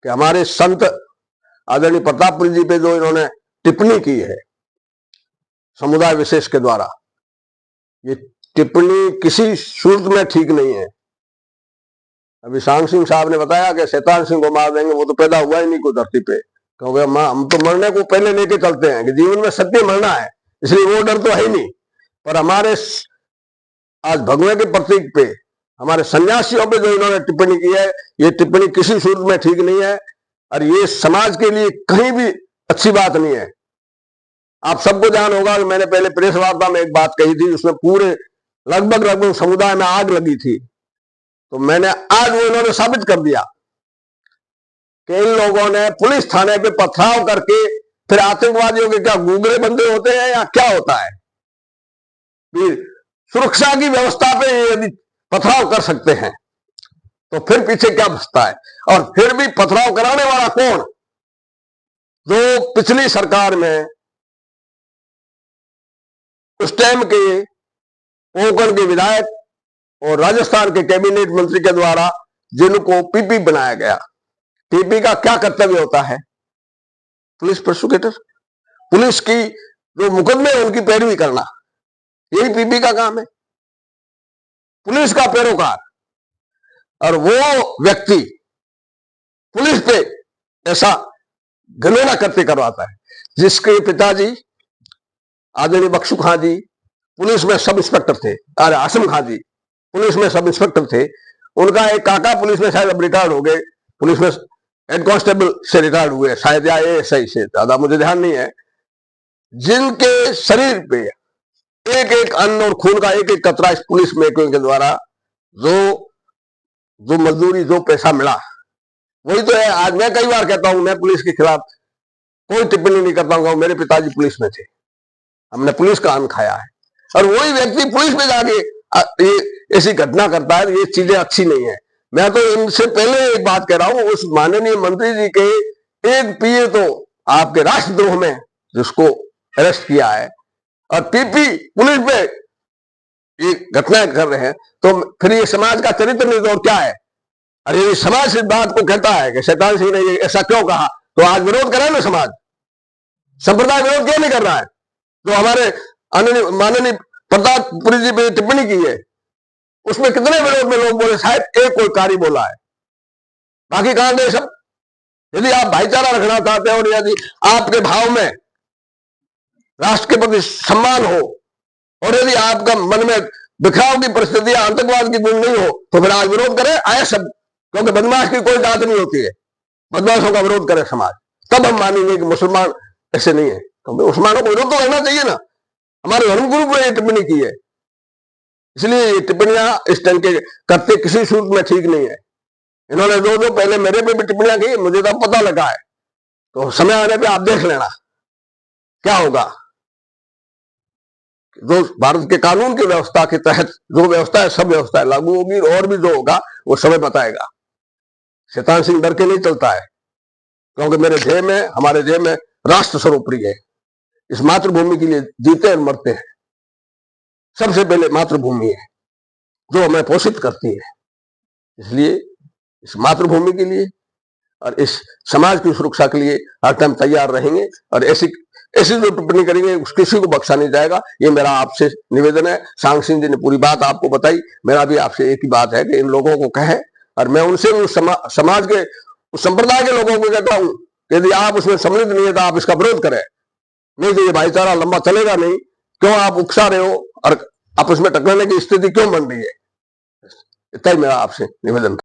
कि हमारे संत आदरणीय प्रतापपुरी जी पे जो इन्होंने टिप्पणी की है समुदाय विशेष के द्वारा, ये टिप्पणी किसी सूरत में ठीक नहीं है। अभी सांग सिंह साहब ने बताया कि शैतान सिंह को मार देंगे, वो तो पैदा हुआ ही नहीं कोई धरती पे। क्योंकि हम तो मरने को पहले लेके चलते हैं कि जीवन में सत्य मरना है, इसलिए वो डर तो है ही नहीं। पर हमारे आज भगवे के प्रतीक पे, हमारे सन्यासियों पे जो इन्होंने टिप्पणी की है, ये टिप्पणी किसी सूरत में ठीक नहीं है और ये समाज के लिए कहीं भी अच्छी बात नहीं है। आप सबको ध्यान होगा कि मैंने पहले प्रेस वार्ता में एक बात कही थी, उसमें पूरे लगभग समुदाय में आग लगी थी। तो मैंने आज वो इन्होंने साबित कर दिया कि इन लोगों ने पुलिस थाने पे पथराव करके, फिर आतंकवादियों के क्या गुगरे बंदे होते हैं या क्या होता है, सुरक्षा की व्यवस्था पे यदि पथराव कर सकते हैं तो फिर पीछे क्या बचता है। और फिर भी पथराव कराने वाला कौन? जो पिछली सरकार में उस टाइम के कोंकण के विधायक और राजस्थान के कैबिनेट मंत्री के द्वारा जिनको पीपी बनाया गया। पीपी का क्या कर्तव्य होता है? पुलिस प्रोसिक्यूटर, पुलिस की जो मुकदमे उनकी पैरवी करना, यही पीपी का काम है, पुलिस का पैरोकार। और वो व्यक्ति पुलिस पे ऐसा घृणा करते करवाता है, जिसके पिताजी आदरणीय बख्शू खां जी पुलिस में सब इंस्पेक्टर थे, अरे आसम खां जी पुलिस में सब इंस्पेक्टर थे। उनका एक काका पुलिस में शायद अब रिटायर्ड हो गए, पुलिस में हेड कांस्टेबल से रिटायर्ड हुए शायद, या एएसआई से, ज्यादा मुझे ध्यान नहीं है। जिनके शरीर पे एक एक अन्न और खून का एक एक कतरा इस पुलिस महकमे के द्वारा जो मजदूरी, जो पैसा मिला, वही तो है। आज मैं कई बार कहता हूं, मैं पुलिस के खिलाफ कोई टिप्पणी नहीं करता हूं। मेरे पिताजी पुलिस में थे, हमने पुलिस का अन्न खाया है। और वही व्यक्ति पुलिस में जाके ये ऐसी घटना करता है, ये चीजें अच्छी नहीं है। मैं तो इनसे पहले एक बात कह रहा हूं, उस माननीय मंत्री जी के एक पीए तो आपके राष्ट्रद्रोह में जिसको अरेस्ट किया है, और पीपी पुलिस पे ये घटनाएं कर रहे हैं, तो फिर ये समाज का चरित्र नहीं तो और क्या है? अरे ये समाज इस बात को कहता है कि शैतान सिंह ने ये ऐसा क्यों कहा, तो आज विरोध करे ना समाज। संप्रदाय विरोध क्यों नहीं कर रहा है? तो हमारे माननीय प्रतापपुरी जी पे टिप्पणी की है, उसमें कितने विरोध में लोग बोले, शायद एक कोई कारी बोला है, बाकी कहां गए सब? यदि आप भाईचारा रखना चाहते हैं और यदि आपके भाव में राष्ट्र के प्रति सम्मान हो, और यदि आपका मन में बिखराव की परिस्थितियां, आतंकवाद की गुण नहीं हो, तो फिर आज विरोध करें, आए सब। क्योंकि बदमाश की कोई जात नहीं होती है, बदमाशों का विरोध करे समाज, तब हम मानेंगे कि मुसलमान ऐसे नहीं है। तो मुसलमानों को विरोध तो रहना चाहिए ना। हमारे धर्मगुरु ने ये टिप्पणी की है, इसलिए ये टिप्पणियां इस ढंग के करते किसी सूरत में ठीक नहीं है। इन्होंने जो पहले मेरे पे भी टिप्पणियां की, मुझे तो पता लगा है, तो समय आने पे आप देख लेना क्या होगा। जो भारत के कानून की व्यवस्था के तहत जो व्यवस्था है, सब व्यवस्था लागू होगी, और भी जो होगा वो समय बताएगा। शैतान सिंह डर के नहीं चलता है, क्योंकि मेरे ध्येय में, हमारे ध्येय में राष्ट्र सर्वोपरि है। इस मातृभूमि के लिए जीते और मरते हैं। सबसे पहले मातृभूमि है जो हमें पोषित करती है, इसलिए इस मातृभूमि के लिए और इस समाज की सुरक्षा के लिए हर टाइम तैयार रहेंगे। और ऐसी जो टिप्पणी करेंगे उस किसी को बख्शा नहीं जाएगा, ये मेरा आपसे निवेदन है। सांग सिंह जी ने पूरी बात आपको बताई, मेरा भी आपसे एक ही बात है कि इन लोगों को कहें, और मैं उनसे उस समाज के, उस संप्रदाय के लोगों को कहता हूं कि यदि आप उसमें सम्मिलित नहीं है तो आप इसका विरोध करें, नहीं तो ये भाईचारा लंबा चलेगा नहीं। क्यों आप उकसा रहे हो और आपस में टकराने की स्थिति क्यों बन रही है? इतना ही मेरा आपसे निवेदन।